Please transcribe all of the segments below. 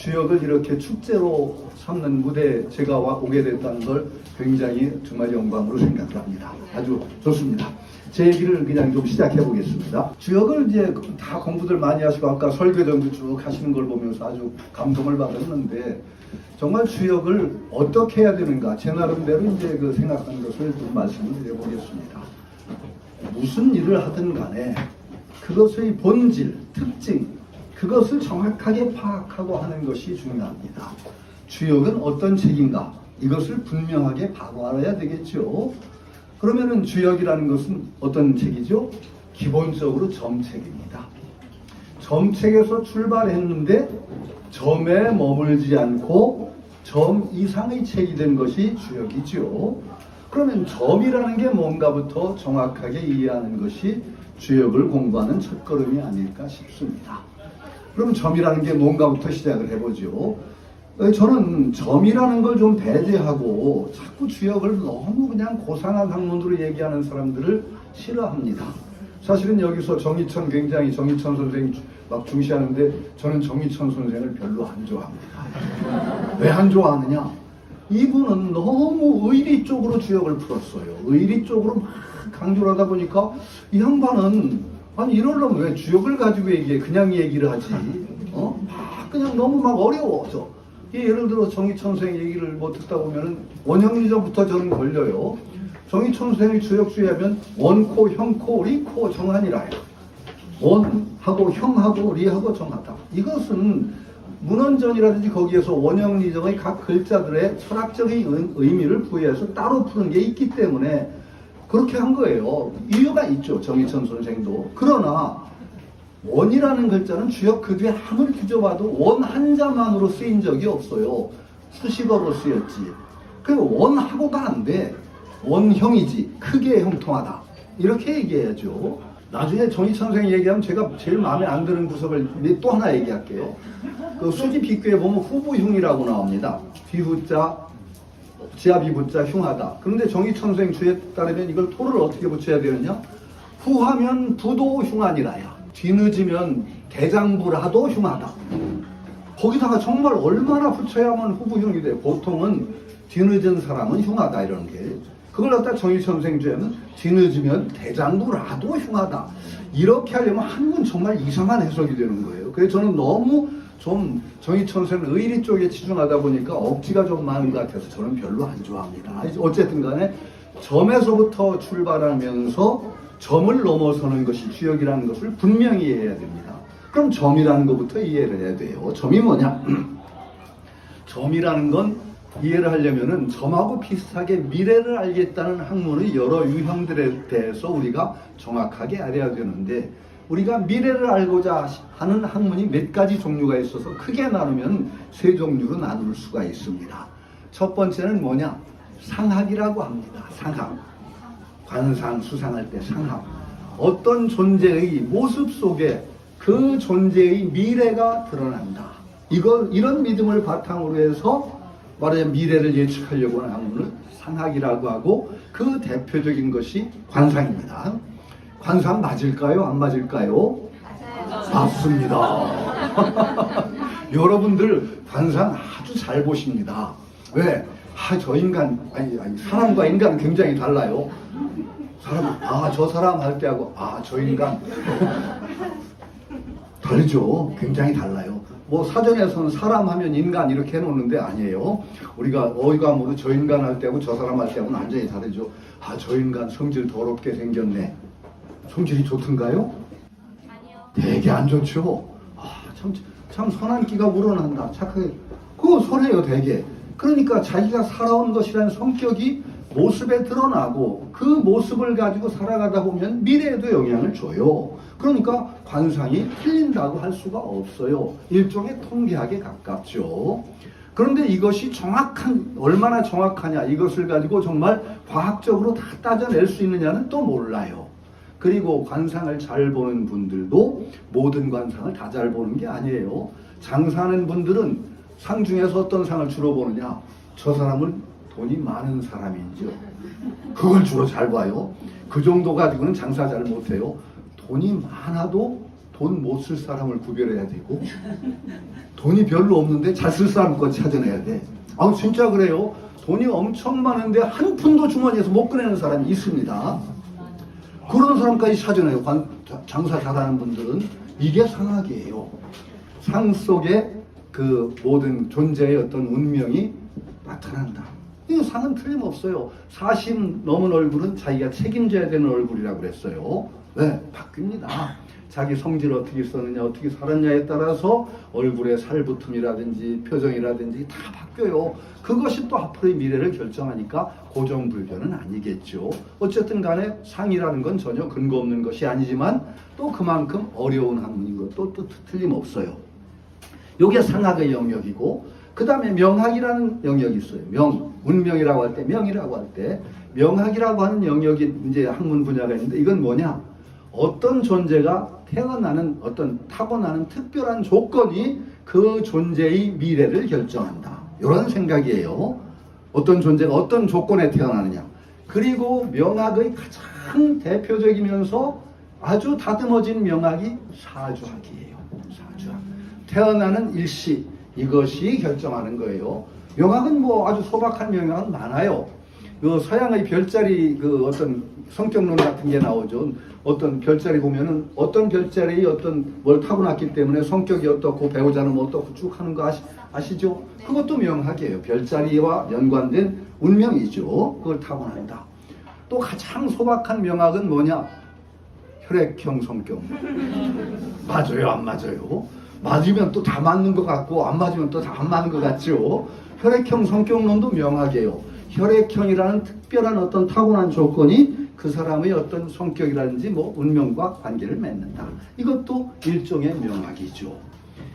주역을 이렇게 축제로 삼는 무대에 제가 오게 됐다는 걸 굉장히 정말 영광으로 생각을 합니다. 아주 좋습니다. 제 얘기를 그냥 좀 시작해 보겠습니다. 주역을 이제 다 공부들 많이 하시고 아까 설교전도 쭉 하시는 걸 보면서 아주 감동을 받았는데 정말 주역을 어떻게 해야 되는가 제 나름대로 이제 그 생각하는 것을 좀 말씀을 드려보겠습니다. 무슨 일을 하든 간에 그것의 본질, 특징, 그것을 정확하게 파악하고 하는 것이 중요합니다. 주역은 어떤 책인가? 이것을 분명하게 바로 알아야 되겠죠. 그러면은 주역이라는 것은 어떤 책이죠? 기본적으로 점책입니다. 점책에서 출발했는데 점에 머물지 않고 점 이상의 책이 된 것이 주역이죠. 그러면 점이라는 게 뭔가부터 정확하게 이해하는 것이 주역을 공부하는 첫걸음이 아닐까 싶습니다. 그럼 점이라는 게 뭔가부터 시작을 해보죠. 저는 점이라는 걸 좀 배제하고 자꾸 주역을 너무 그냥 고상한 학문으로 얘기하는 사람들을 싫어합니다. 사실은 여기서 정의천 굉장히 정의천 선생 막 중시하는데 저는 정의천 선생을 별로 안 좋아합니다. 왜 안 좋아하느냐? 이분은 너무 의리 쪽으로 주역을 풀었어요. 의리 쪽으로 막 강조를 하다 보니까 이 양반은 아니 이러려면 왜 주역을 가지고 얘기해? 그냥 얘기를 하지. 막 그냥 너무 막 어려워져. 예를 들어 정의천 선생 얘기를 뭐 듣다 보면은 원형리전부터 저는 걸려요. 정의천 선생의 주역주의 하면 원코, 형코, 리코, 정한이라요. 원하고 형하고 리하고 정하다. 이것은 문헌전이라든지 거기에서 원형리정의 각 글자들의 철학적인 의미를 부여해서 따로 푸는 게 있기 때문에 그렇게 한 거예요. 이유가 있죠. 정의천 선생도. 그러나 원이라는 글자는 주역 그 뒤에 아무리 뒤져봐도 원 한자만으로 쓰인 적이 없어요. 수식어로 쓰였지. 그 원하고가 안 돼. 원형이지. 크게 형통하다. 이렇게 얘기해야죠. 나중에 정의천 선생 얘기하면 제가 제일 마음에 안 드는 구석을 또 하나 얘기할게요. 그 수지 비교에 보면 후부흉이라고 나옵니다. 비후자, 지아비부자 흉하다. 그런데 정의천 선생 주에 따르면 이걸 토를 어떻게 붙여야 되느냐? 후하면 부도 흉하니라야. 뒤늦으면 대장부라도 흉하다. 거기다가 정말 얼마나 붙여야만 후부흉이 돼. 보통은 뒤늦은 사람은 흉하다 이런 게. 그걸 갖다 정의천 선생 주에는 뒤늦으면 대장부라도 흉하다. 이렇게 하려면 한문 정말 이상한 해석이 되는 거예요. 그래서 저는 너무 좀 정의천 선생은 의리 쪽에 치중하다 보니까 억지가 좀 많은 것 같아서 저는 별로 안 좋아합니다. 어쨌든 간에 점에서부터 출발하면서 점을 넘어서는 것이 주역이라는 것을 분명히 이해해야 됩니다. 그럼 점이라는 것부터 이해를 해야 돼요. 점이 뭐냐? 점이라는 건 이해를 하려면은 점하고 비슷하게 미래를 알겠다는 학문의 여러 유형들에 대해서 우리가 정확하게 알아야 되는데 우리가 미래를 알고자 하는 학문이 몇 가지 종류가 있어서 크게 나누면 세 종류로 나눌 수가 있습니다. 첫 번째는 뭐냐? 상학이라고 합니다. 상학. 관상, 수상할 때 상학. 어떤 존재의 모습 속에 그 존재의 미래가 드러난다. 이런 믿음을 바탕으로 해서 말하자면 미래를 예측하려고 하는 학문을 상학이라고 하고 그 대표적인 것이 관상입니다. 관상 맞을까요? 안 맞을까요? 맞아요. 맞습니다. 여러분들 관상 아주 잘 보십니다. 왜? 저 인간, 사람과 인간은 굉장히 달라요. 저 사람 할 때하고, 저 인간. 다르죠. 굉장히 달라요. 뭐 사전에서는 사람 하면 인간 이렇게 해놓는데 아니에요. 우리가 어이감으로 저 인간 할 때하고 저 사람 할 때하고는 완전히 다르죠. 저 인간 성질 더럽게 생겼네. 성질이 좋던가요? 아니요. 되게 안 좋죠. 참 선한 기가 우러난다. 착하게. 그거 선해요, 되게. 그러니까 자기가 살아온 것이라는 성격이 모습에 드러나고 그 모습을 가지고 살아가다 보면 미래에도 영향을 줘요. 그러니까 관상이 틀린다고 할 수가 없어요. 일종의 통계학에 가깝죠. 그런데 이것이 얼마나 정확하냐, 이것을 가지고 정말 과학적으로 다 따져낼 수 있느냐는 또 몰라요. 그리고 관상을 잘 보는 분들도 모든 관상을 다 잘 보는 게 아니에요. 장사하는 분들은 상 중에서 어떤 상을 주로 보느냐? 저 사람은 돈이 많은 사람이죠. 그걸 주로 잘 봐요. 그 정도 가지고는 장사 잘 못해요. 돈이 많아도 돈 못 쓸 사람을 구별해야 되고 돈이 별로 없는데 잘 쓸 사람 거 찾아내야 돼. 아 진짜 그래요. 돈이 엄청 많은데 한 푼도 주머니에서 못 꺼내는 사람이 있습니다. 그런 사람까지 찾아내요. 장사 잘하는 분들은. 이게 상학이에요. 상 속에 그 모든 존재의 어떤 운명이 나타난다. 이 상은 틀림없어요. 40 넘은 얼굴은 자기가 책임져야 되는 얼굴이라고 그랬어요. 왜? 바뀝니다. 자기 성질을 어떻게 썼느냐, 어떻게 살았냐에 따라서 얼굴의 살붙음이라든지 표정이라든지 다 바뀌어요. 그것이 또 앞으로의 미래를 결정하니까 고정불변은 아니겠죠. 어쨌든 간에 상이라는 건 전혀 근거 없는 것이 아니지만 또 그만큼 어려운 학문인 것도 또 틀림없어요. 이게 상학의 영역이고, 그 다음에 명학이라는 영역이 있어요. 운명이라고 할 때, 명이라고 할 때, 명학이라고 하는 영역이 이제 학문 분야가 있는데, 이건 뭐냐? 어떤 존재가 태어나는 어떤 타고나는 특별한 조건이 그 존재의 미래를 결정한다. 이런 생각이에요. 어떤 존재가 어떤 조건에 태어나느냐. 그리고 명학의 가장 대표적이면서 아주 다듬어진 명학이 사주학이에요. 사주학. 태어나는 일시, 이것이 결정하는 거예요. 명학은 뭐 아주 소박한 명학은 많아요. 그 서양의 별자리 그 어떤 성격론 같은 게 나오죠. 어떤 별자리 보면은 어떤 별자리의 어떤 뭘 타고났기 때문에 성격이 어떻고 배우자는 뭐 어떻고 쭉 하는 거 아시죠? 그것도 명학이에요. 별자리와 연관된 운명이죠. 그걸 타고난다. 또 가장 소박한 명학은 뭐냐? 혈액형 성격. 맞아요, 안 맞아요? 맞으면 또 다 맞는 것 같고 안 맞으면 또 다 안 맞는 것 같죠. 혈액형 성격론도 명학이에요. 혈액형이라는 특별한 어떤 타고난 조건이 그 사람의 어떤 성격이라든지 뭐 운명과 관계를 맺는다. 이것도 일종의 명학이죠.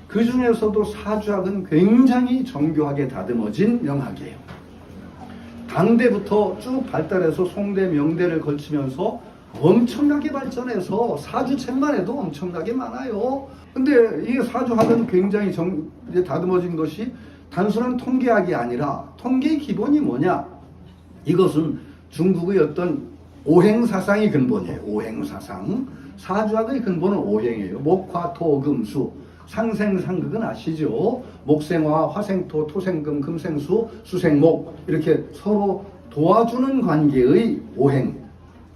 그 중에서도 사주학은 굉장히 정교하게 다듬어진 명학이에요. 당대부터 쭉 발달해서 송대, 명대를 거치면서 엄청나게 발전해서 사주책만 해도 엄청나게 많아요. 근데 이 사주학은 굉장히 다듬어진 것이 단순한 통계학이 아니라 통계의 기본이 뭐냐? 이것은 중국의 어떤 오행사상이 근본이에요. 오행사상. 사주학의 근본은 오행이에요. 목화, 토, 금, 수. 상생상극은 아시죠? 목생화, 화생토, 토생금, 금생수, 수생목. 이렇게 서로 도와주는 관계의 오행.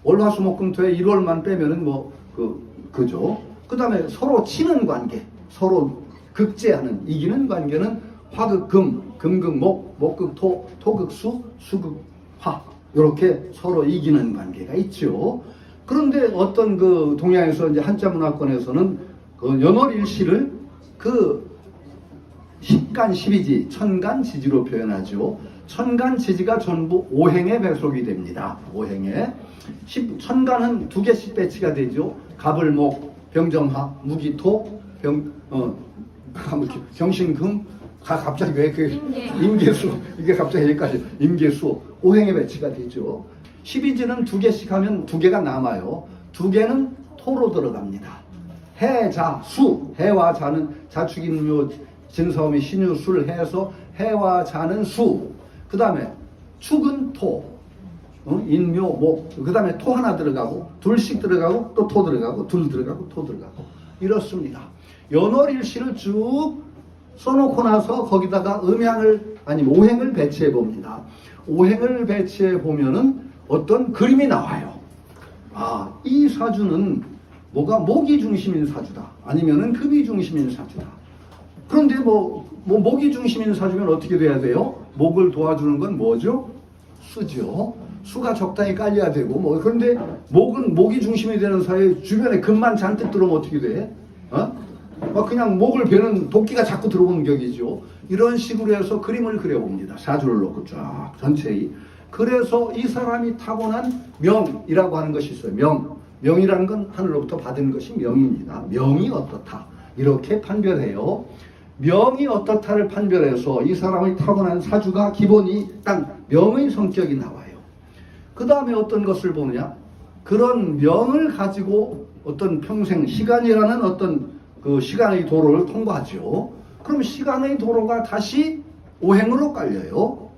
월화수목금토에 1월만 빼면은 그죠? 그 다음에 서로 치는 관계. 서로 극제하는, 이기는 관계는 화극금, 금극목, 목극토, 토극수, 수극화. 이렇게 서로 이기는 관계가 있죠. 그런데 어떤 그 동양에서 이제 한자 문화권에서는 그 연월일시를 그 십간십이지, 천간지지로 표현하죠. 천간지지가 전부 오행에 배속이 됩니다. 오행에. 천간은 2개씩 배치가 되죠. 갑을목, 병정화, 무기토, 경신금, 갑자기 왜 그 임계수, 이게 갑자기 여기까지 임계수, 오행에 배치가 되죠. 12지는 2개씩 하면 2개가 남아요. 2개는 토로 들어갑니다. 해, 자, 수. 해와 자는 자축인묘, 진사오미, 신유술 해서 해와 자는 수. 그 다음에 축은 토. 인묘, 목. 그 다음에 토 하나 들어가고, 둘씩 들어가고, 또 토 들어가고, 둘 들어가고, 토 들어가고. 이렇습니다. 연월일시를 쭉 써놓고 나서 거기다가 오행을 배치해 봅니다. 오행을 배치해 보면은 어떤 그림이 나와요. 아, 이 사주는 목이 중심인 사주다. 아니면은 금이 중심인 사주다. 그런데 목이 중심인 사주면 어떻게 돼야 돼요? 목을 도와주는 건 뭐죠? 수죠. 수가 적당히 깔려야 되고, 그런데 목이 중심이 되는 사이에 주변에 금만 잔뜩 들어오면 어떻게 돼? 그냥 목을 베는 도끼가 자꾸 들어오는 격이죠. 이런 식으로 해서 그림을 그려봅니다. 사주를 놓고 쫙 전체의. 그래서 이 사람이 타고난 명이라고 하는 것이 있어요. 명이라는 건 하늘로부터 받은 것이 명입니다. 명이 어떻다. 이렇게 판별해요. 명이 어떻다를 판별해서 이 사람의 타고난 사주가 기본이 딱 명의 성격이 나와요. 그 다음에 어떤 것을 보느냐? 그런 명을 가지고 어떤 평생 시간이라는 어떤 그 시간의 도로를 통과하죠. 그럼 시간의 도로가 다시 오행으로 깔려요.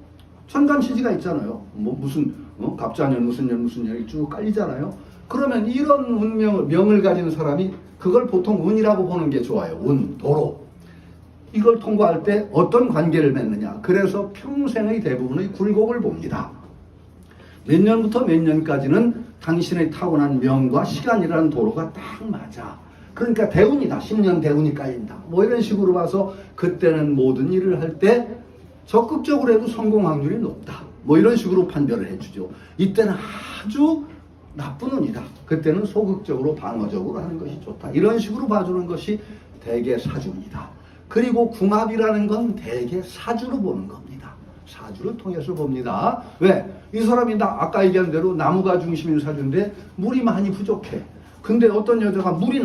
천간지지가 있잖아요. 무슨 갑자년 무슨 년이 쭉 깔리잖아요. 그러면 이런 명을 가진 사람이 그걸 보통 운이라고 보는 게 좋아요. 운, 도로. 이걸 통과할 때 어떤 관계를 맺느냐. 그래서 평생의 대부분의 굴곡을 봅니다. 몇 년부터 몇 년까지는 당신의 타고난 명과 시간이라는 도로가 딱 맞아. 그러니까 대운이다. 10년 대운이 깔린다. 뭐 이런 식으로 봐서 그때는 모든 일을 할 때 적극적으로 해도 성공 확률이 높다. 뭐 이런 식으로 판별을 해주죠. 이때는 아주 나쁜 운이다. 그때는 소극적으로 방어적으로 하는 것이 좋다. 이런 식으로 봐주는 것이 대개 사주입니다. 그리고 궁합이라는 건 대개 사주로 보는 겁니다. 사주를 통해서 봅니다. 왜? 이 사람이 아까 얘기한 대로 나무가 중심인 사주인데 물이 많이 부족해. 근데 어떤 여자가 물이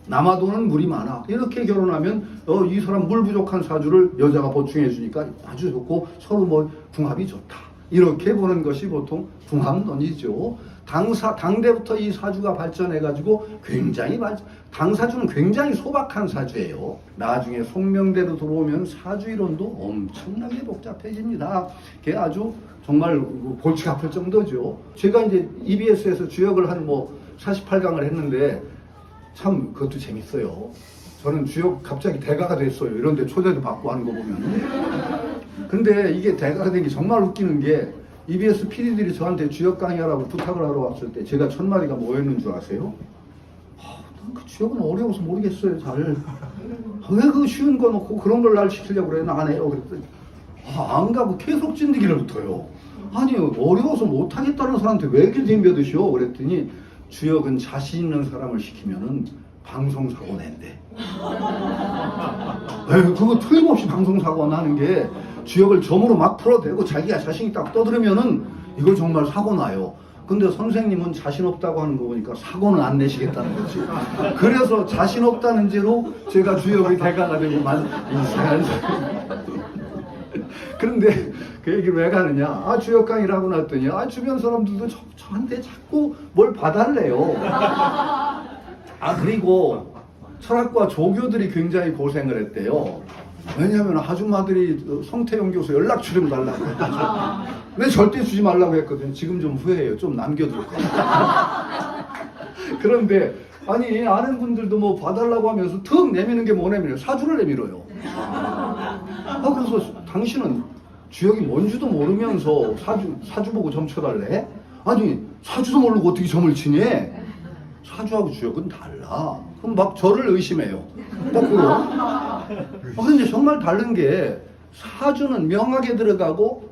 남아도는 물이 많아. 이렇게 결혼하면 이 사람 물 부족한 사주를 여자가 보충해 주니까 아주 좋고 서로 뭐 궁합이 좋다. 이렇게 보는 것이 보통 궁합론이죠. 당대부터 이 사주가 발전해가지고 당사주는 굉장히 소박한 사주예요. 나중에 송명대로 들어오면 사주이론도 엄청나게 복잡해집니다. 그게 아주 정말 골치 아플 정도죠. 제가 이제 EBS에서 주역을 한 48강을 했는데 참 그것도 재밌어요. 저는 주역 갑자기 대가가 됐어요. 이런데 초대도 받고 하는 거 보면. 근데 이게 대가가 된 게 정말 웃기는 게 EBS PD들이 저한테 주역 강의하라고 부탁을 하러 왔을 때 제가 첫 마디가 뭐였는 줄 아세요? 그 주역은 어려워서 모르겠어요. 잘. 왜 그 쉬운 거 놓고 그런 걸 날 시키려고 그래? 나 안 해요. 그랬더니 안 가고 계속 찐득이를 붙어요. 아니 어려워서 못하겠다는 사람한테 왜 이렇게 덤벼드시오? 그랬더니 주역은 자신 있는 사람을 시키면은 방송사고 낸대. 그거 틀림없이 방송사고 나는 게 주역을 점으로 막 풀어대고 자기가 자신이 딱 떠들으면은 이걸 정말 사고 나요. 근데 선생님은 자신 없다고 하는 거 보니까 사고는 안 내시겠다는 거지. 그래서 자신 없다는 죄로 제가 주역의 대가가 되고 이상한 사람. 그런데 그 얘기를 왜 가느냐? 주역 강의라고 났더니 주변 사람들도 저한테 자꾸 뭘 봐달래요. 그리고 철학과 조교들이 굉장히 고생을 했대요. 왜냐하면 아줌마들이 성태용 교수 연락처 좀 달라고 했거든요. 왜 절대 주지 말라고 했거든요. 지금 좀 후회해요. 좀 남겨둘 거예요. 그런데 아는 분들도 뭐 봐달라고 하면서 턱 내미는 게 뭐냐면 사주를 내밀어요. 그래서 당신은 주역이 뭔지도 모르면서 사주 보고 점 쳐달래? 사주도 모르고 어떻게 점을 치니? 사주하고 주역은 달라. 그럼 막 저를 의심해요. 거꾸로. 근데 정말 다른 게 사주는 명학에 들어가고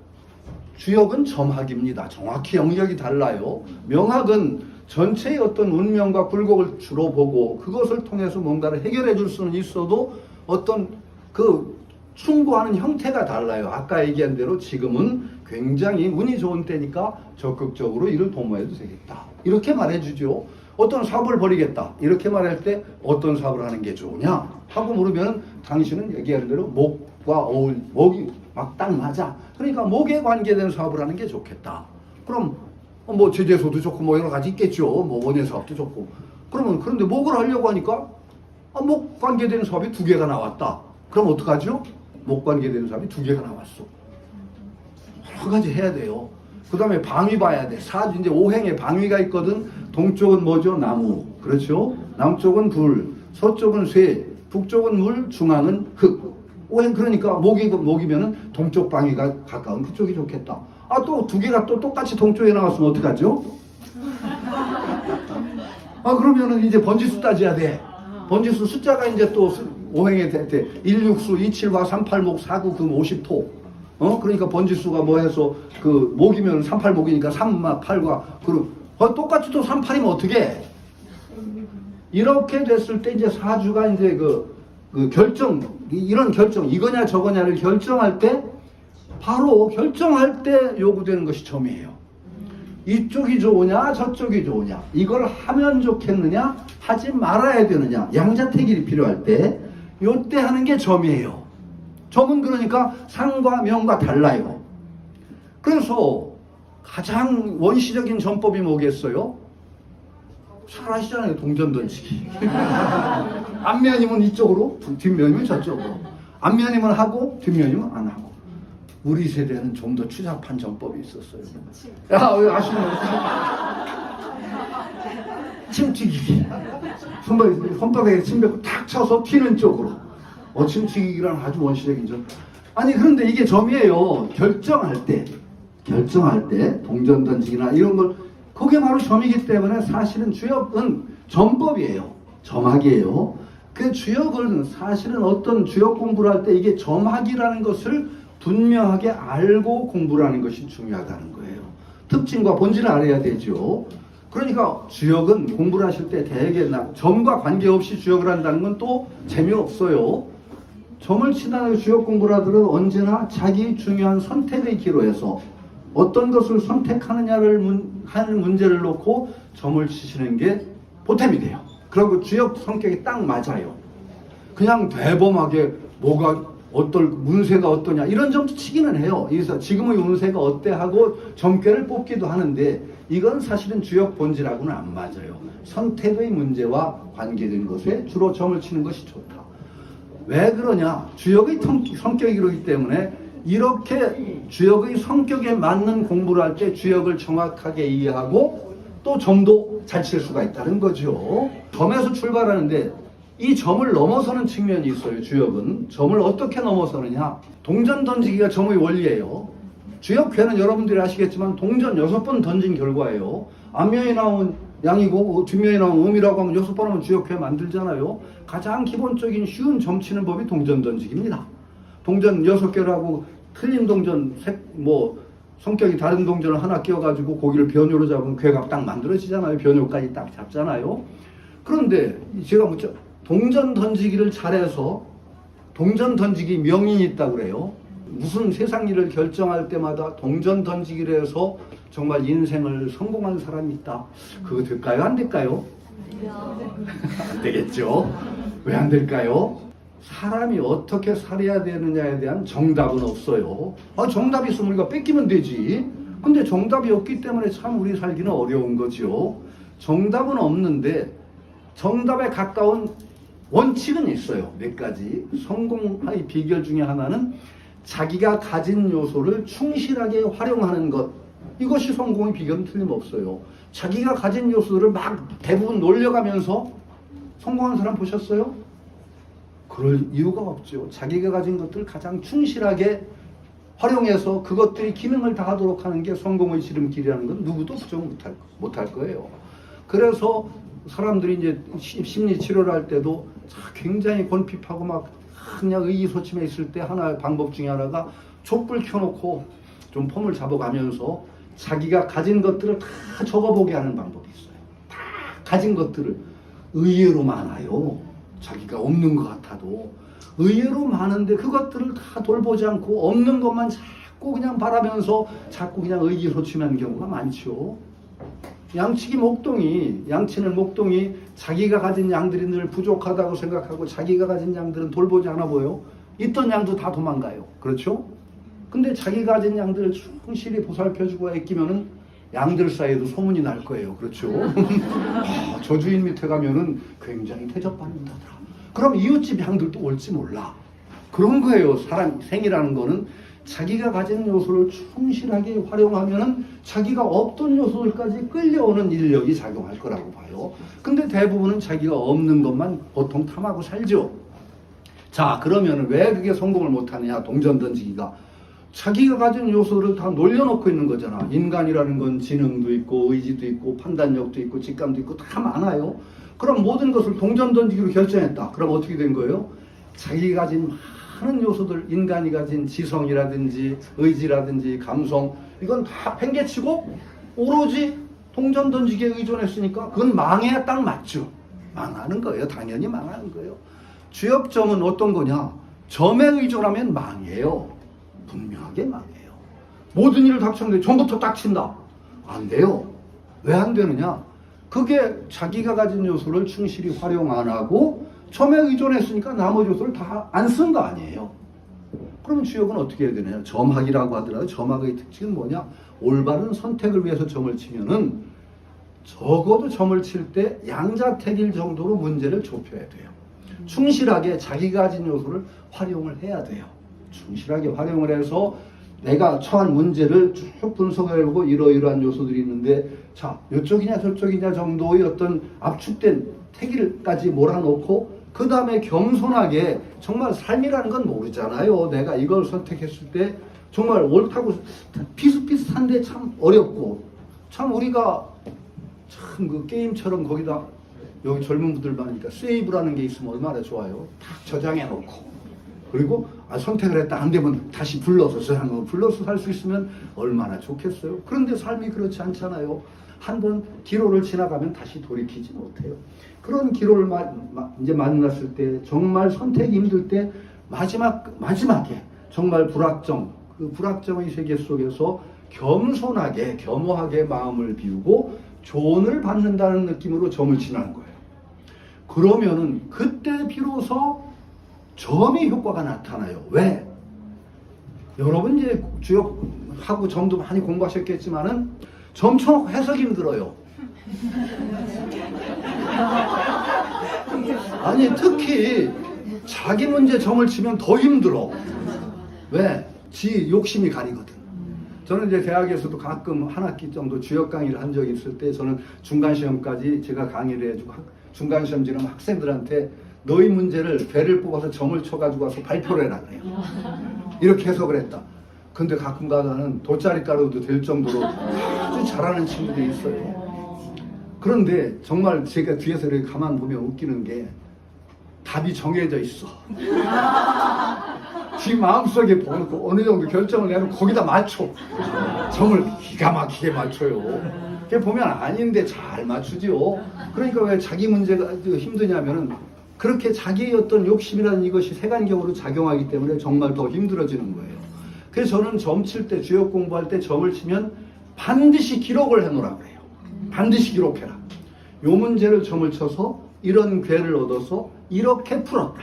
주역은 점학입니다. 정확히 영역이 달라요. 명학은 전체의 어떤 운명과 굴곡을 주로 보고 그것을 통해서 뭔가를 해결해 줄 수는 있어도 어떤 충고하는 형태가 달라요. 아까 얘기한 대로 지금은 굉장히 운이 좋은 때니까 적극적으로 이를 도모해도 되겠다. 이렇게 말해주죠. 어떤 사업을 벌이겠다. 이렇게 말할 때 어떤 사업을 하는 게 좋으냐 하고 물으면 당신은 얘기하는 대로 목이 막 딱 맞아. 그러니까 목에 관계된 사업을 하는 게 좋겠다. 그럼 제재소도 좋고 여러 가지 있겠죠. 원예 사업도 좋고. 그런데 목을 하려고 하니까 목 관계된 사업이 2개가 나왔다. 그럼 어떡하죠? 목 관계된 사업이 2개가 나왔어. 여러 가지 해야 돼요. 그 다음에 방위 봐야 돼. 사주 이제 오행에 방위가 있거든. 동쪽은 뭐죠? 나무. 그렇죠? 남쪽은 불, 서쪽은 쇠, 북쪽은 물, 중앙은 흙. 오행 그러니까 목이면은 동쪽 방위가 가까운 그쪽이 좋겠다. 또 2개가 또 똑같이 동쪽에 나왔으면 어떡하죠? 그러면은 이제 번지수 따져야 돼. 번지수 숫자가 이제 또 오행에 돼. 16수, 27화, 38목, 49, 금, 50토. 그러니까 번지수가 해서 목이면 38목이니까 3마, 8과 똑같이 또 38이면 어떻게? 이렇게 됐을 때 이제 사주가 이제 이런 결정, 이거냐 저거냐를 결정할 때 바로 결정할 때 요구되는 것이 점이에요. 이쪽이 좋으냐 저쪽이 좋으냐, 이걸 하면 좋겠느냐 하지 말아야 되느냐, 양자택일이 필요할 때 요때 하는 게 점이에요. 점은 그러니까 상과 명과 달라요. 그래서 가장 원시적인 점법이 뭐겠어요? 잘 아시잖아요. 동전 던지기. 앞면이면 이쪽으로, 뒷면이면 저쪽으로. 앞면이면 하고 뒷면이면 안 하고. 우리 세대는 좀 더 추잡한 전법이 있었어요. 야, 아시는 침튀기기. 손바닥에 침 뱉고 탁 쳐서 튀는 쪽으로. 침튀기기란 아주 원시적인 점. 아니, 그런데 이게 점이에요. 결정할 때 동전 던지기나 이런 걸, 그게 바로 점이기 때문에 사실은 주역은 점법이에요. 점학이에요. 그 주역은 사실은 어떤 주역 공부를 할 때 이게 점학이라는 것을 분명하게 알고 공부를 하는 것이 중요하다는 거예요. 특징과 본질을 알아야 되죠. 그러니까 주역은 공부를 하실 때 대개 점과 관계없이 주역을 한다는 건 또 재미없어요. 점을 치다는 주역 공부를 하더라도 언제나 자기 중요한 선택의 기로에서 어떤 것을 선택하느냐를 하는 문제를 놓고 점을 치시는 게 보탬이 돼요. 그리고 주역 성격이 딱 맞아요. 그냥 대범하게 문세가 어떠냐 이런 점도 치기는 해요. 그래서 지금의 운세가 어때 하고 점괘를 뽑기도 하는데 이건 사실은 주역 본질하고는 안 맞아요. 선택의 문제와 관계된 것에 주로 점을 치는 것이 좋다. 왜 그러냐? 주역의 성격이 그러기 때문에 이렇게 주역의 성격에 맞는 공부를 할 때 주역을 정확하게 이해하고 또 점도 잘 칠 수가 있다는 거죠. 점에서 출발하는데 이 점을 넘어서는 측면이 있어요. 주역은 점을 어떻게 넘어서느냐? 동전 던지기가 점의 원리예요. 주역회는 여러분들이 아시겠지만 동전 6번 던진 결과예요. 앞면이 나온 양이고 뒷면이 나온 음이라고 하면 6번 하면 주역회 만들잖아요. 가장 기본적인 쉬운 점치는 법이 동전 던지기입니다. 동전 6개를 하고 틀린 동전 성격이 다른 동전을 하나 끼워가지고 고기를 변효로 잡으면 괴가 딱 만들어지잖아요. 변효까지 딱 잡잖아요. 그런데 제가 동전 던지기를 잘해서 동전 던지기 명인이 있다고 그래요. 무슨 세상 일을 결정할 때마다 동전 던지기를 해서 정말 인생을 성공한 사람이 있다. 그거 될까요? 안 될까요? 안 되겠죠. 왜 안 될까요? 사람이 어떻게 살아야 되느냐에 대한 정답은 없어요. 정답이 있으면 우리가 뺏기면 되지. 근데 정답이 없기 때문에 참 우리 살기는 어려운 거죠. 정답은 없는데 정답에 가까운 원칙은 있어요. 몇 가지. 성공의 비결 중에 하나는 자기가 가진 요소를 충실하게 활용하는 것. 이것이 성공의 비결은 틀림없어요. 자기가 가진 요소들을 막 대부분 놀려가면서 성공한 사람 보셨어요? 그럴 이유가 없죠. 자기가 가진 것들을 가장 충실하게 활용해서 그것들이 기능을 다하도록 하는 게 성공의 지름길이라는 건 누구도 부정 못할 거예요. 그래서 사람들이 이제 심리 치료를 할 때도 굉장히 권핍하고 막 그냥 의기소침해 있을 때 방법 중에 하나가 촛불 켜놓고 좀 폼을 잡아가면서 자기가 가진 것들을 다 적어보게 하는 방법이 있어요. 다 가진 것들을 의외로 많아요. 자기가 없는 것 같아도 의외로 많은데 그것들을 다 돌보지 않고 없는 것만 자꾸 그냥 바라면서 자꾸 그냥 의기소침한 경우가 많죠. 양치는 목동이 자기가 가진 양들이 늘 부족하다고 생각하고 자기가 가진 양들은 돌보지 않아 보여. 있던 양도 다 도망가요. 그렇죠? 근데 자기가 가진 양들을 충실히 보살펴주고 아끼면은 양들 사이에도 소문이 날 거예요. 그렇죠? 저 주인 밑에 가면은 굉장히 대접받는다더라. 그럼 이웃집 양들도 올지 몰라. 그런 거예요. 생이라는 거는 자기가 가진 요소를 충실하게 활용하면은 자기가 없던 요소들까지 끌려오는 인력이 작용할 거라고 봐요. 근데 대부분은 자기가 없는 것만 보통 탐하고 살죠. 자, 그러면 왜 그게 성공을 못하느냐? 동전 던지기가 자기가 가진 요소를 다 놀려놓고 있는 거잖아. 인간이라는 건 지능도 있고 의지도 있고 판단력도 있고 직감도 있고 다 많아요. 그럼 모든 것을 동전 던지기로 결정했다. 그럼 어떻게 된 거예요? 자기가 가진 많은 요소들, 인간이 가진 지성이라든지 의지라든지 감성, 이건 다 팽개치고 오로지 동전 던지기에 의존했으니까 그건 망해야 딱 맞죠. 망하는 거예요. 당연히 망하는 거예요. 주역점은 어떤 거냐? 점에 의존하면 망해요. 분명하게 망해요. 모든 일을 닥쳤는데 전부터 딱 친다. 안 돼요. 왜 안 되느냐? 그게 자기가 가진 요소를 충실히 활용 안 하고 점에 의존했으니까 나머지 요소를 다 안 쓴 거 아니에요. 그러면 주역은 어떻게 해야 되느냐? 점학이라고 하더라도 점학의 특징은 뭐냐? 올바른 선택을 위해서 점을 치면은 적어도 점을 칠 때 양자택일 정도로 문제를 좁혀야 돼요. 충실하게 자기가 가진 요소를 활용을 해야 돼요. 충실하게 활용을 해서 내가 처한 문제를 쭉 분석해보고 이러이러한 요소들이 있는데 자 이쪽이냐 저쪽이냐 정도의 어떤 압축된 태기까지 몰아놓고 그 다음에 겸손하게 정말 삶이라는 건 모르잖아요. 내가 이걸 선택했을 때 정말 옳다고 비슷비슷한데 참 어렵고 참 우리가 참 그 게임처럼 거기다 여기 젊은 분들 많으니까 세이브라는 게 있으면 얼마나 좋아요. 딱 저장해 놓고 그리고 선택을 했다 안 되면 다시 불러서 저장하고 불러서 살 수 있으면 얼마나 좋겠어요. 그런데 삶이 그렇지 않잖아요. 한번 기로를 지나가면 다시 돌이키지 못해요. 그런 기로를 이제 만났을 때 정말 선택이 힘들 때 마지막에 정말 그 불확정의 세계 속에서 겸손하게 겸허하게 마음을 비우고 조언을 받는다는 느낌으로 점을 치는 거예요. 그러면은 그때 비로소 점의 효과가 나타나요. 왜? 여러분 이제 주역하고 점도 많이 공부하셨겠지만은 점처럼 해석이 힘들어요. 아니 특히 자기 문제 점을 치면 더 힘들어. 왜? 지 욕심이 가리거든. 저는 이제 대학에서도 가끔 한 학기 정도 주역 강의를 한 적이 있을 때 저는 중간시험까지 제가 강의를 해주고 중간시험 지금 학생들한테 너희 문제를 배를 뽑아서 점을 쳐가지고 와서 발표를 해라 그래요. 이렇게 해석을 했다. 근데 가끔 가다는 돗자리 깔아도 될 정도로 아주 잘하는 친구들이 있어요. 그런데 정말 제가 뒤에서 이렇게 가만 보면 웃기는 게 답이 정해져 있어. 지 마음속에 보고 어느 정도 결정을 내놓고 거기다 맞춰. 점을 기가 막히게 맞춰요. 그게 보면 아닌데 잘 맞추지요. 그러니까 왜 자기 문제가 힘드냐면은 그렇게 자기의 어떤 욕심이라는 이것이 색안경으로 작용하기 때문에 정말 더 힘들어지는 거예요. 그래서 저는 점 칠 때, 주역 공부할 때 점을 치면 반드시 기록을 해놓으라고 그래요. 반드시 기록해라. 요 문제를 점을 쳐서 이런 괴를 얻어서 이렇게 풀었다.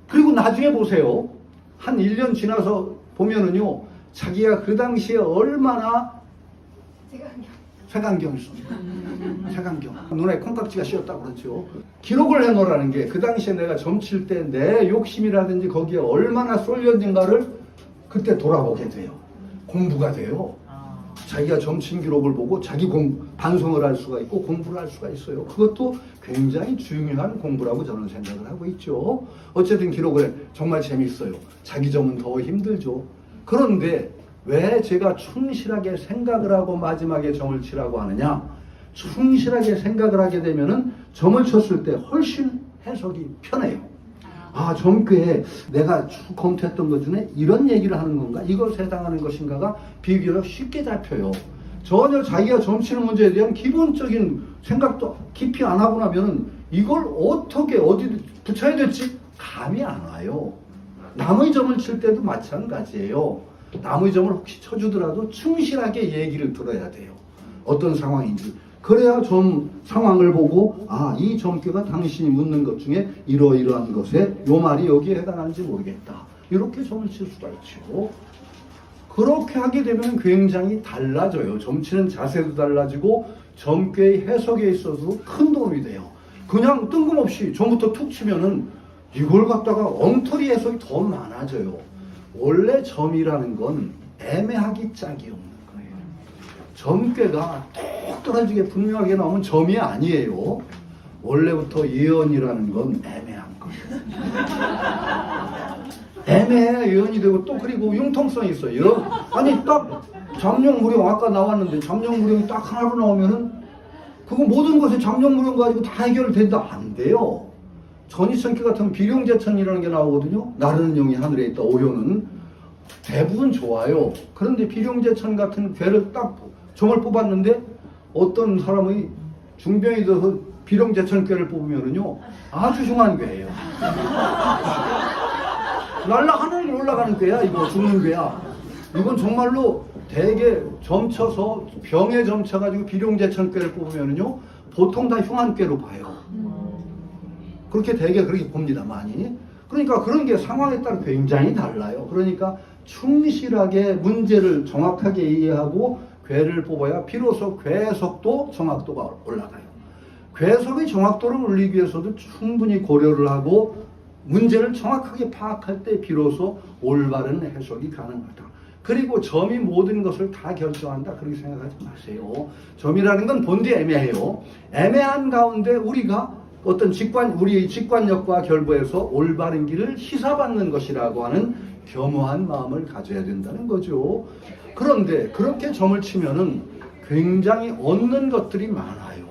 그리고 나중에 보세요. 한 1년 지나서 보면은요, 자기가 그 당시에 얼마나 색안경을 썼나. 색안경. 눈에 콩깍지가 씌었다고 그러죠. 기록을 해놓으라는 게 그 당시에 내가 점칠 때 내 욕심이라든지 거기에 얼마나 쏠렸는가를 그때 돌아보게 돼요. 공부가 돼요. 자기가 점친 기록을 보고 자기 반성을 할 수가 있고 공부를 할 수가 있어요. 그것도 굉장히 중요한 공부라고 저는 생각을 하고 있죠. 어쨌든 기록을 해. 정말 재밌어요. 자기 점은 더 힘들죠. 그런데 왜 제가 충실하게 생각을 하고 마지막에 점을 치라고 하느냐? 충실하게 생각을 하게 되면은 점을 쳤을 때 훨씬 해석이 편해요. 아, 점괘에 내가 쭉 검토했던 것 중에 이런 얘기를 하는 건가? 이것에 해당하는 것인가가 비교적 쉽게 잡혀요. 전혀 자기가 점치는 문제에 대한 기본적인 생각도 깊이 안 하고 나면은 이걸 어떻게 어디 붙여야 될지 감이 안 와요. 남의 점을 칠 때도 마찬가지예요. 남의 점을 혹시 쳐주더라도 충실하게 얘기를 들어야 돼요. 어떤 상황인지. 그래야 점 상황을 보고 아, 이 점괘가 당신이 묻는 것 중에 이러이러한 것에 요 말이 여기에 해당하는지 모르겠다. 이렇게 점을 칠 수가 있죠. 그렇게 하게 되면 굉장히 달라져요. 점치는 자세도 달라지고 점괘의 해석에 있어서 큰 도움이 돼요. 그냥 뜬금없이 점부터 툭 치면은 이걸 갖다가 엉터리 해석이 더 많아져요. 원래 점이라는 건 애매하기 짝이 없는 거예요. 점괘가 뚝 떨어지게 분명하게 나오면 점이 아니에요. 원래부터 예언이라는 건 애매한 거예요. 애매해야 예언이 되고 또 그리고 융통성이 있어요. 아니 딱 잠룡무령 아까 나왔는데 잠룡무령이 딱 하나로 나오면은 그거 모든 것에 잠룡무령 가지고 다 해결된다. 안 돼요. 전이천기 같은 비룡제천이라는 게 나오거든요. 나르는 영이 하늘에 있다. 오효는 대부분 좋아요. 그런데 비룡제천 같은 괴를 딱 점을 뽑았는데 어떤 사람의 중병이 들어서 비룡제천 괴를 뽑으면은요 아주 흉한 괴예요. 하늘을 올라가는 괴야. 이거 죽는 괴야. 이건 정말로 대개 점쳐서 병에 점쳐가지고 비룡제천 괴를 뽑으면은요 보통 다 흉한 괴로 봐요. 그렇게 대개 그렇게 봅니다, 많이. 그러니까 그런 게 상황에 따라 굉장히 달라요. 그러니까 충실하게 문제를 정확하게 이해하고 괴를 뽑아야 비로소 괴석도 정확도가 올라가요. 괴석의 정확도를 올리기 위해서도 충분히 고려를 하고 문제를 정확하게 파악할 때 비로소 올바른 해석이 가능하다. 그리고 점이 모든 것을 다 결정한다. 그렇게 생각하지 마세요. 점이라는 건 본디 애매해요. 애매한 가운데 우리가 어떤 우리의 직관력과 결부해서 올바른 길을 시사받는 것이라고 하는 겸허한 마음을 가져야 된다는 거죠. 그런데 그렇게 점을 치면은 굉장히 얻는 것들이 많아요.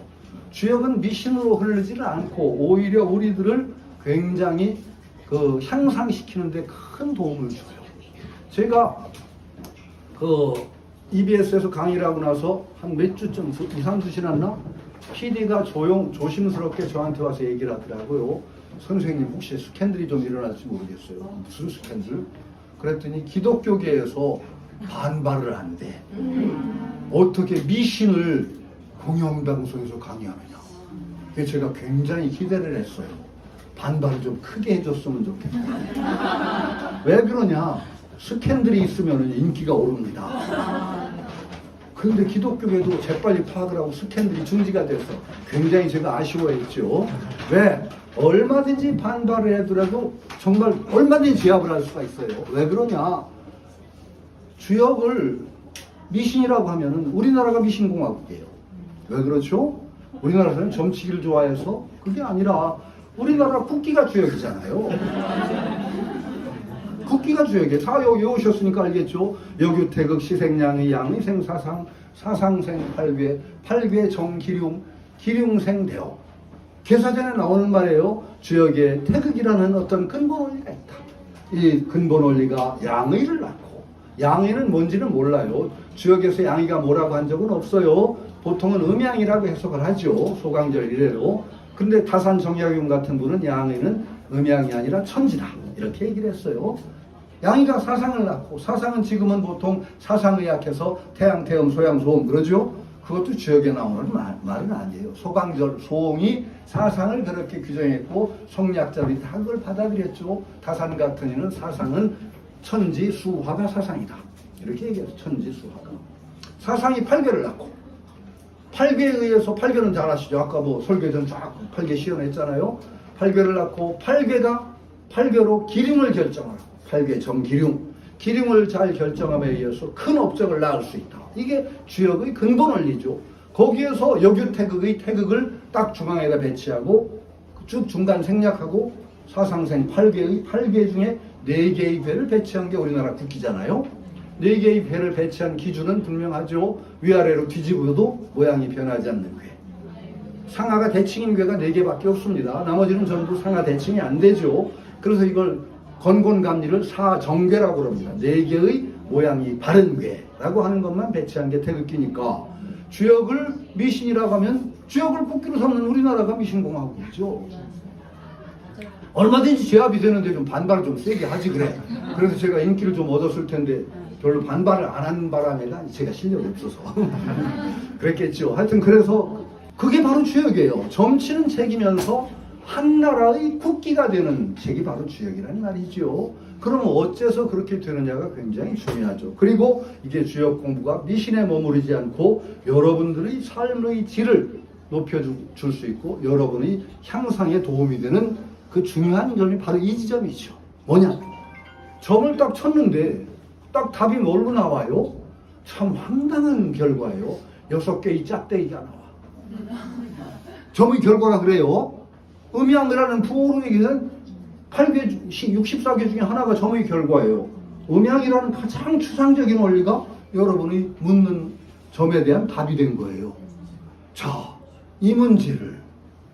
주역은 미신으로 흐르지를 않고 오히려 우리들을 굉장히 향상시키는 데 큰 도움을 줘요. 제가 EBS에서 강의를 하고 나서 한 몇 주쯤, 2, 3주 지났나? PD가 조심스럽게 저한테 와서 얘기를 하더라고요. 선생님, 혹시 스캔들이 좀 일어날지 모르겠어요. 무슨 스캔들? 그랬더니 기독교계에서 반발을 한대. 어떻게 미신을 공영방송에서 강의하느냐. 그래서 제가 굉장히 기대를 했어요. 반발을 좀 크게 해줬으면 좋겠다. 왜 그러냐? 스캔들이 있으면 인기가 오릅니다. 그런데 기독교계도 재빨리 파악을 하고 스캔들이 중지가 돼서 굉장히 제가 아쉬워했죠. 왜? 얼마든지 반발을 하더라도 정말 얼마든지 제압을 할 수가 있어요. 왜 그러냐? 주역을 미신이라고 하면은 우리나라가 미신공화국이에요. 왜 그렇죠? 우리나라 사람은 점치기를 좋아해서 그게 아니라 우리나라 국기가 주역이잖아요. 국기가 주역이에요. 다 여기 오셨으니까 알겠죠? 여규태극 시생양의 양의생 사상 사상생 팔괴 팔괴 정기륭 기륭생 대어. 개사전에 나오는 말이에요. 주역에 태극이라는 어떤 근본 원리가 있다. 이 근본 원리가 양의를 낳고, 양의는 뭔지는 몰라요. 주역에서 양의가 뭐라고 한 적은 없어요. 보통은 음양이라고 해석을 하죠. 소강절 이래로. 근데 다산 정약용 같은 분은 양의는 음양이 아니라 천지다. 이렇게 얘기를 했어요. 양의가 사상을 낳고, 사상은 지금은 보통 사상의학에서 태양, 태음, 소양, 소음 그러죠? 그것도 주역에 나오는 말은 아니에요. 소강절, 소홍이 사상을 그렇게 규정했고 성리학자들이 다 그걸 받아들였죠. 다산 같은 이는 사상은 천지, 수화가 사상이다. 이렇게 얘기해서 천지, 수화가. 사상이 팔괘를 낳고, 팔괘에 의해서, 팔괘는 잘 아시죠? 아까 설교 전 쫙 팔괘 시연했잖아요. 팔괘를 낳고, 팔괘로 기륭을 결정하고, 팔괘 정기륭. 기륭을 잘 결정함에 의해서 큰 업적을 낳을 수 있다. 이게 주역의 근본 원리죠. 거기에서 여규태극의 태극을 딱 중앙에다 배치하고 쭉 중간 생략하고 사상생 8개 중에 4개의 배를 배치한 게 우리나라 국기잖아요. 4개의 배를 배치한 기준은 분명하죠. 위아래로 뒤집어도 모양이 변하지 않는 궤. 상하가 대칭인 궤가 4개밖에 없습니다. 나머지는 전부 상하 대칭이 안 되죠. 그래서 이걸 건곤감리를 사정궤라고 합니다. 4개의 모양이 바른 궤라고 하는 것만 배치한 게 태극기니까 주역을 미신이라고 하면 주역을 국기로 삼는 우리나라가 미신공화국이죠. 얼마든지 제압이 되는데 좀 반발을 좀 세게 하지 그래. 그래서 제가 인기를 좀 얻었을 텐데 별로 반발을 안 한 바람에가 제가 실력이 없어서 그랬겠죠. 하여튼 그래서 그게 바로 주역이에요. 점치는 책이면서 한 나라의 국기가 되는 책이 바로 주역이라는 말이죠. 그러면 어째서 그렇게 되느냐가 굉장히 중요하죠. 그리고 이게 주역 공부가 미신에 머무르지 않고 여러분들의 삶의 질을 높여줄 수 있고 여러분의 향상에 도움이 되는 그 중요한 점이 바로 이 지점이죠. 뭐냐? 점을 딱 쳤는데 딱 답이 뭘로 나와요? 참 황당한 결과예요. 6개의 짝대기가 나와. 점의 결과가 그래요. 음양이라는 부호로에게는 8개, 64개 중에 하나가 점의 결과예요. 음양이라는 가장 추상적인 원리가 여러분이 묻는 점에 대한 답이 된 거예요. 자, 이 문제를,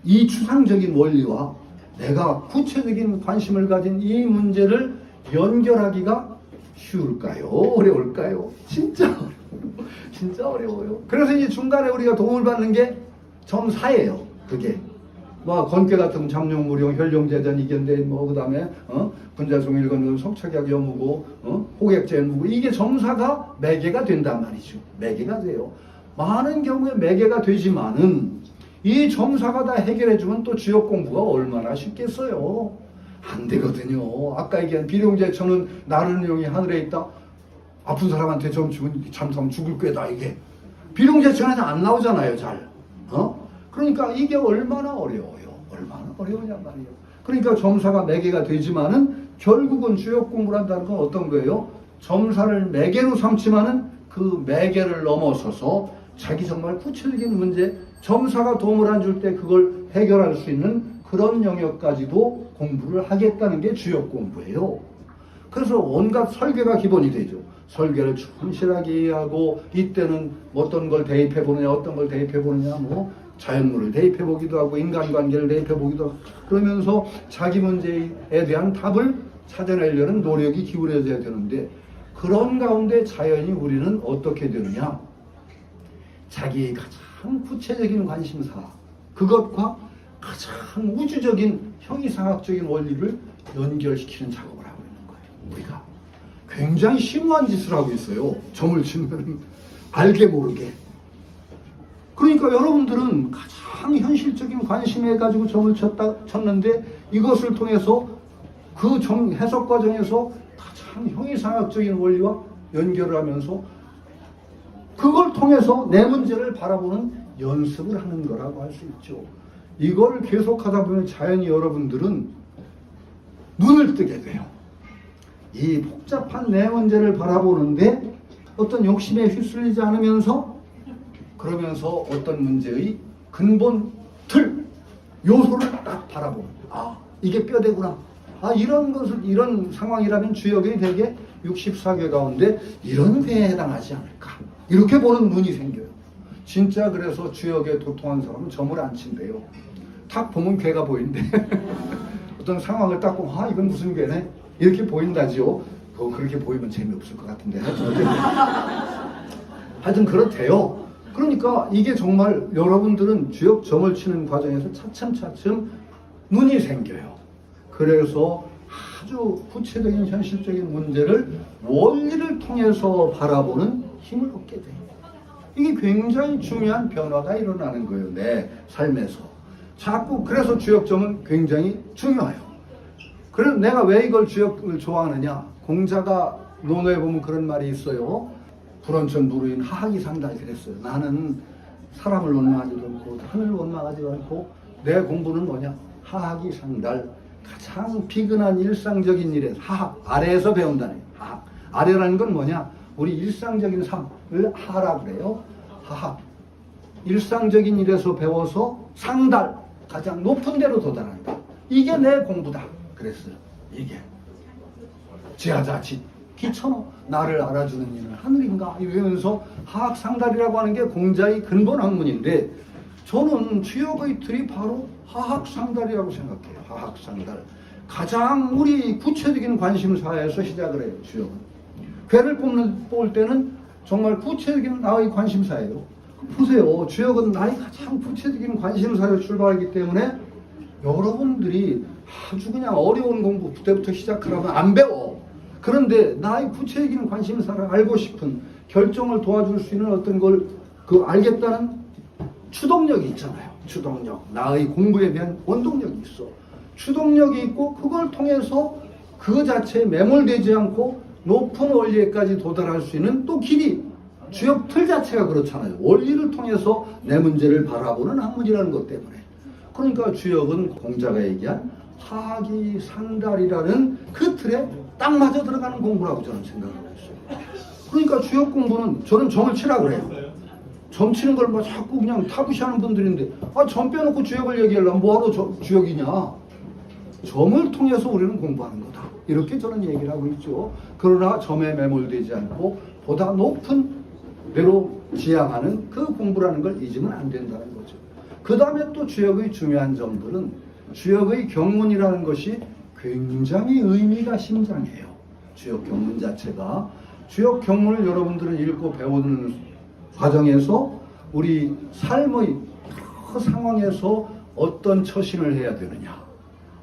이 추상적인 원리와 내가 구체적인 관심을 가진 이 문제를 연결하기가 쉬울까요? 어려울까요? 진짜 어려워요. 진짜 어려워요. 그래서 이제 중간에 우리가 도움을 받는 게 점사예요. 그게. 건괴 같은 잠룡무룡, 혈룡재전 이견대, 그 다음에, 분자송 일건은 석척약 여무고, 호객제 연무고, 이게 점사가 매개가 된단 말이죠. 매개가 돼요. 많은 경우에 매개가 되지만은, 이 점사가 다 해결해주면 또 주역 공부가 얼마나 쉽겠어요. 안 되거든요. 아까 얘기한 비룡제천은 나르는 용이 하늘에 있다. 아픈 사람한테 점 주면 잠깐 죽을 꾀다, 이게. 비룡제천에는 안 나오잖아요, 잘. 그러니까 이게 얼마나 어려워요. 얼마나 어려우냔 말이에요. 그러니까 점사가 매개가 되지만은 결국은 주역 공부를 한다는 건 어떤 거예요? 점사를 매개로 삼지만은 그 매개를 넘어서서 자기 정말 구체적인 문제, 점사가 도움을 안 줄 때 그걸 해결할 수 있는 그런 영역까지도 공부를 하겠다는 게 주역 공부예요. 그래서 온갖 설계가 기본이 되죠. 설계를 충실하게 이해하고 이때는 어떤 걸 대입해 보느냐, 어떤 걸 대입해 보느냐, 뭐 자연물을 대입해 보기도 하고 인간관계를 대입해 보기도 하고 그러면서 자기 문제에 대한 답을 찾아내려는 노력이 기울여져야 되는데 그런 가운데 자연히 우리는 어떻게 되느냐? 자기의 가장 구체적인 관심사, 그것과 가장 우주적인 형이상학적인 원리를 연결시키는 작업을 하고 있는 거예요. 우리가 굉장히 심오한 짓을 하고 있어요. 점을 치면 알게 모르게. 그러니까 여러분들은 가장 현실적인 관심에 가지고 점을 쳤는데 이것을 통해서 그 점 해석 과정에서 가장 형이상학적인 원리와 연결을 하면서 그걸 통해서 내 문제를 바라보는 연습을 하는 거라고 할 수 있죠. 이걸 계속하다 보면 자연히 여러분들은 눈을 뜨게 돼요. 이 복잡한 내 문제를 바라보는데 어떤 욕심에 휩쓸리지 않으면서 그러면서 어떤 문제의 근본 틀, 요소를 딱 바라보는 아, 이게 뼈대구나. 아, 이런 것을, 이런 상황이라면 주역이 되게 64개 가운데 이런 회에 해당하지 않을까. 이렇게 보는 눈이 생겨요. 진짜 그래서 주역에 도통한 사람은 점을 안 친대요. 딱 보면 괴가 보인대. 어떤 상황을 딱 보면, 아, 이건 무슨 괴네? 이렇게 보인다지요. 그렇게 보이면 재미없을 것 같은데. 하여튼 그렇대요. 그러니까 이게 정말 여러분들은 주역 점을 치는 과정에서 차츰차츰 눈이 생겨요. 그래서 아주 구체적인 현실적인 문제를 원리를 통해서 바라보는 힘을 얻게 돼요. 이게 굉장히 중요한 변화가 일어나는 거예요. 내 삶에서. 자꾸 그래서 주역점은 굉장히 중요해요. 그래서 내가 왜 이걸 주역을 좋아하느냐. 공자가 논어에 보면 그런 말이 있어요. 불원천 무루인 하학이 상달 그랬어요. 나는 사람을 원망하지도 않고 하늘을 원망하지도 않고 내 공부는 뭐냐. 하학이 상달. 가장 비근한 일상적인 일에 하학, 아래에서 배운다는 하학. 아래라는 건 뭐냐? 우리 일상적인 삶을 하라 그래요. 하학. 일상적인 일에서 배워서 상달, 가장 높은 데로 도달한다. 이게 내 공부다. 그랬어요. 이게. 제하자칫 기천어 나를 알아주는 이는 하늘인가? 이러면서 하학 상달이라고 하는 게 공자의 근본 학문인데 저는 주역의 틀이 바로 하학 상달이라고 생각해요. 하학 상달. 가장 우리 구체적인 관심사에서 시작을 해요. 주역은. 괴를 뽑을 때는 정말 구체적인 나의 관심사예요. 보세요. 주역은 나의 가장 구체적인 관심사로 출발하기 때문에 여러분들이 아주 그냥 어려운 공부 그때부터 시작하라면 안 배워. 그런데 나의 구체적인 관심사를 알고 싶은 결정을 도와줄 수 있는 어떤 걸 알겠다는 추동력이 있잖아요. 추동력. 나의 공부에 대한 원동력이 있어. 추동력이 있고 그걸 통해서 그 자체에 매몰되지 않고 높은 원리에까지 도달할 수 있는 또 길이. 주역 틀 자체가 그렇잖아요. 원리를 통해서 내 문제를 바라보는 학문이라는 것 때문에. 그러니까 주역은 공자가 얘기한 하학이 상달이라는 그 틀에 딱 맞아 들어가는 공부라고 저는 생각을 했어요. 그러니까 주역 공부는 저는 점을 치라 그래요. 점 치는 걸 뭐 자꾸 그냥 타부시하는 분들인데 점 빼놓고 주역을 얘기하려면 뭐하러 주역이냐. 점을 통해서 우리는 공부하는 거다. 이렇게 저는 얘기를 하고 있죠. 그러나 점에 매몰되지 않고 보다 높은 대로 지향하는 그 공부라는 걸 잊으면 안 된다는 거죠. 그 다음에 또 주역의 중요한 점들은 주역의 경문이라는 것이 굉장히 의미가 심장해요. 주역 경문 자체가. 주역 경문을 여러분들은 읽고 배우는 과정에서 우리 삶의 그 상황에서 어떤 처신을 해야 되느냐,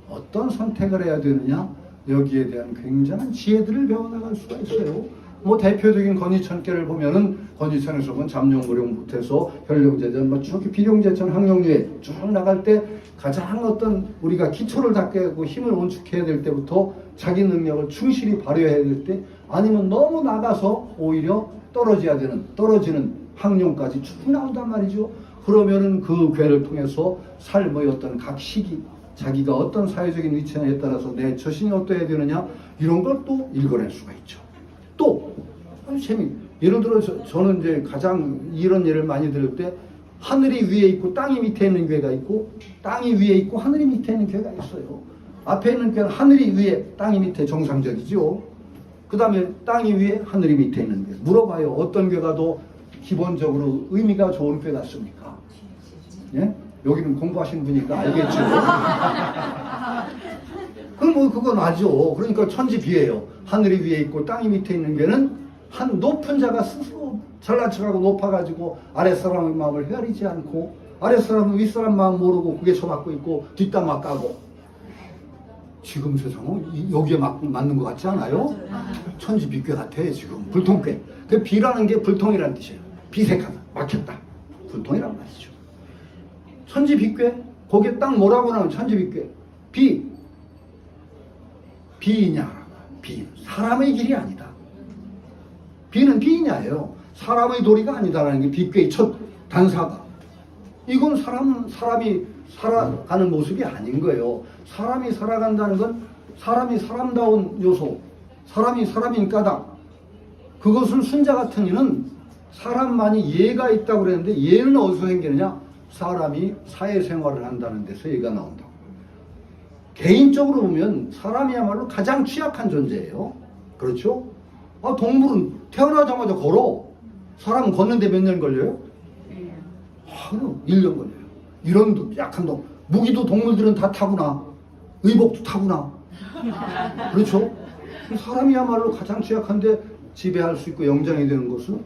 어떤 선택을 해야 되느냐, 여기에 대한 굉장한 지혜들을 배워나갈 수가 있어요. 뭐 대표적인 건의천계를 보면은 건의천에서 본 잠룡무룡부터 해서 혈룡제전, 뭐 쭉 비룡제천, 항룡유해 쭉 나갈 때 가장 어떤 우리가 기초를 닦게 하고 힘을 온축해야 될 때부터 자기 능력을 충실히 발휘해야 될 때 아니면 너무 나가서 오히려 떨어지는 항룡까지 쭉 나온단 말이죠. 그러면은 그 괴를 통해서 삶의 어떤 각 시기 자기가 어떤 사회적인 위치에 따라서 내 처신이 어떠해야 되느냐, 이런 걸 또 읽어낼 수가 있죠. 또 예를 들어 저는 이제 가장 이런 예를 많이 들을 때, 하늘이 위에 있고 땅이 밑에 있는 교회가 있고, 땅이 위에 있고 하늘이 밑에 있는 교회가 있어요. 앞에 있는 교회는 하늘이 위에 땅이 밑에 정상적이죠. 그 다음에 땅이 위에 하늘이 밑에 있는 교회. 물어봐요. 어떤 교회가 더 기본적으로 의미가 좋은 교회 같습니까? 예? 여기는 공부하신 분이니까 알겠죠. 그럼 뭐 그건 아죠. 그러니까 천지비예요. 하늘이 위에 있고 땅이 밑에 있는 교회는 한 높은 자가 스스로 잘난 척하고 높아가지고 아랫사람의 마음을 헤아리지 않고, 아랫사람은 윗사람 마음 모르고 그게 처맞고 있고 뒷담 막 까고. 지금 세상은 여기에 맞는 것 같지 않아요? 천지비교 같아 지금. 불통교. 그 비라는 게 불통이라는 뜻이에요. 비색하다, 막혔다, 불통이란 말이죠. 천지비교. 거기에 딱 뭐라고 나오면 천지비교. 비이냐? 비. 사람의 길이 아니다. 비는 비이냐예요. 사람의 도리가 아니다라는 게 비교의 첫 단사가. 이건 사람이 살아가는 모습이 아닌 거예요. 사람이 살아간다는 건 사람이 사람다운 요소, 사람이 사람인 까닭, 그것을 순자 같은 이는 사람만이 예가 있다고 그랬는데, 예는 어디서 생기느냐? 사람이 사회생활을 한다는 데서 예가 나온다고. 개인적으로 보면 사람이야말로 가장 취약한 존재예요. 그렇죠? 동물은 태어나자마자 걸어. 사람은 걷는데 몇 년 걸려요? 1년 걸려요. 이런 약한 동물. 무기도 동물들은 다 타구나. 의복도 타구나. 그렇죠? 사람이야말로 가장 취약한데 지배할 수 있고 영장이 되는 것은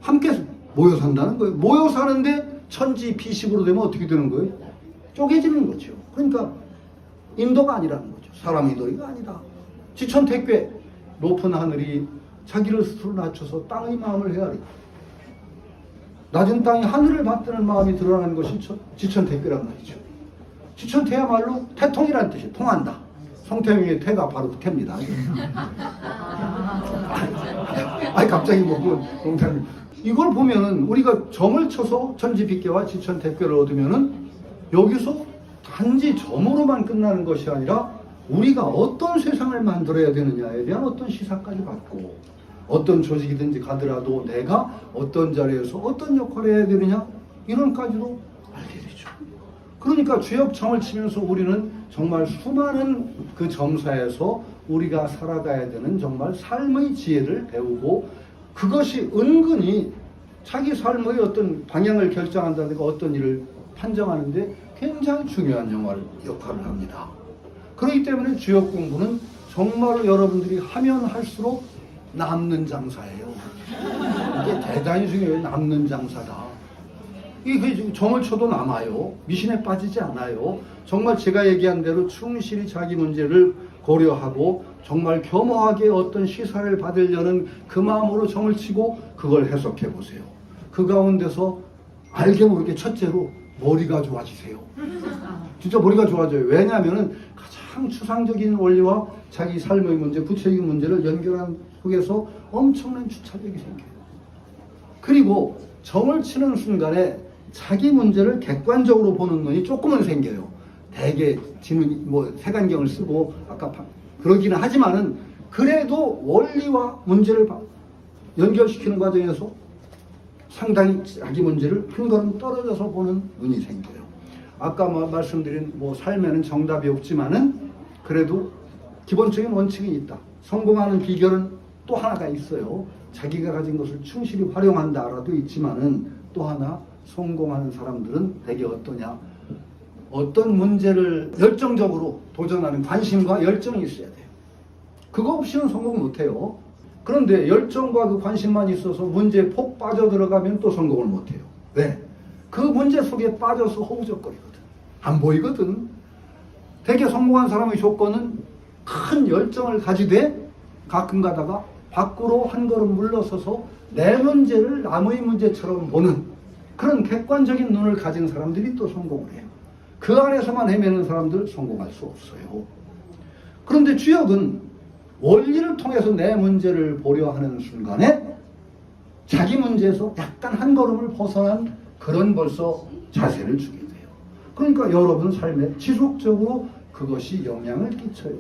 함께 모여 산다는 거예요. 모여 사는데 천지 비식으로 되면 어떻게 되는 거예요? 쪼개지는 거죠. 그러니까 인도가 아니라는 거죠. 사람의 도리가 아니다. 지천택괴. 높은 하늘이 자기를 스스로 낮춰서 땅의 마음을 헤아리고, 낮은 땅이 하늘을 받드는 마음이 드러나는 것이 지천택괴란 말이죠. 지천태야말로 태통이라는 뜻이에요. 통한다. 성태형의 태가 바로 태입니다. 갑자기 농담이. 이걸 보면은 우리가 점을 쳐서 천지빗개와 지천택괴를 얻으면은 여기서 단지 점으로만 끝나는 것이 아니라 우리가 어떤 세상을 만들어야 되느냐에 대한 어떤 시사까지 받고, 어떤 조직이든지 가더라도 내가 어떤 자리에서 어떤 역할을 해야 되느냐, 이런까지도 알게 되죠. 그러니까 주역점을 치면서 우리는 정말 수많은 그 점사에서 우리가 살아가야 되는 정말 삶의 지혜를 배우고, 그것이 은근히 자기 삶의 어떤 방향을 결정한다든가 어떤 일을 판정하는데 굉장히 중요한 역할을 합니다. 그렇기 때문에 주역 공부는 정말로 여러분들이 하면 할수록 남는 장사예요. 이게 대단히 중요해요. 남는 장사다. 이게 점을 쳐도 남아요. 미신에 빠지지 않아요. 정말 제가 얘기한 대로 충실히 자기 문제를 고려하고 정말 겸허하게 어떤 시사를 받으려는 그 마음으로 점을 치고 그걸 해석해 보세요. 그 가운데서 알게 모르게 첫째로 머리가 좋아지세요. 진짜 머리가 좋아져요. 왜냐하면 가장 추상적인 원리와 자기 삶의 문제, 구체적인 문제를 연결한 속에서 엄청난 주차력이 생겨요. 그리고 점을 치는 순간에 자기 문제를 객관적으로 보는 눈이 조금은 생겨요. 대개 색안경을 쓰고 아까 그러기는 하지만은 그래도 원리와 문제를 연결시키는 과정에서 상당히 자기 문제를 한 걸음 떨어져서 보는 눈이 생겨요. 아까 말씀드린 삶에는 정답이 없지만은 그래도 기본적인 원칙이 있다. 성공하는 비결은 또 하나가 있어요. 자기가 가진 것을 충실히 활용한다라도 있지만은 또 하나, 성공하는 사람들은 대개 어떠냐? 어떤 문제를 열정적으로 도전하는 관심과 열정이 있어야 돼요. 그거 없이는 성공 못해요. 그런데 열정과 그 관심만 있어서 문제에 폭 빠져들어가면 또 성공을 못해요. 왜? 그 문제 속에 빠져서 허우적거리거든. 안 보이거든. 대개 성공한 사람의 조건은 큰 열정을 가지되 가끔 가다가 밖으로 한 걸음 물러서서 내 문제를 남의 문제처럼 보는 그런 객관적인 눈을 가진 사람들이 또 성공을 해요. 그 안에서만 헤매는 사람들 성공할 수 없어요. 그런데 주역은 원리를 통해서 내 문제를 보려 하는 순간에 자기 문제에서 약간 한 걸음을 벗어난 그런 벌써 자세를 주게 돼요. 그러니까 여러분 삶에 지속적으로 그것이 영향을 끼쳐요.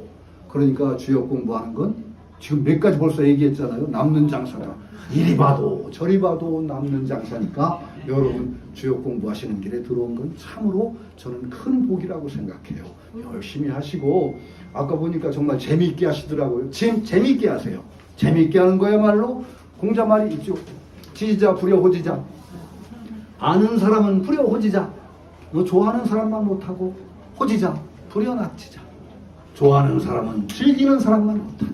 그러니까 주역 공부하는 건 지금 몇 가지 벌써 얘기했잖아요. 남는 장사다. 이리 봐도 저리 봐도 남는 장사니까 여러분 주역 공부하시는 길에 들어온 건 참으로 저는 큰 복이라고 생각해요. 열심히 하시고 아까 보니까 정말 재미있게 하시더라고요. 재미있게 하세요. 재미있게 하는 거야말로 공자말이 있죠. 지지자 부려호지자. 아는 사람은 부려호지자. 너 좋아하는 사람만 못하고 호지자 부려낙지자. 좋아하는 사람은 즐기는 사람만 못하다.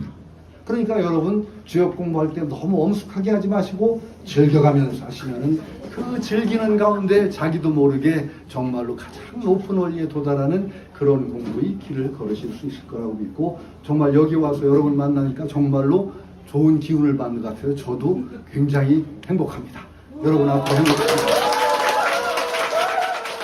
그러니까 여러분 주역 공부할 때 너무 엄숙하게 하지 마시고 즐겨가면서 하시면은 그 즐기는 가운데 자기도 모르게 정말로 가장 높은 원리에 도달하는 그런 공부의 길을 걸으실 수 있을 거라고 믿고 정말 여기 와서 여러분 만나니까 정말로 좋은 기운을 받는 것 같아요. 저도 굉장히 행복합니다. 여러분 앞으로 행복합니다.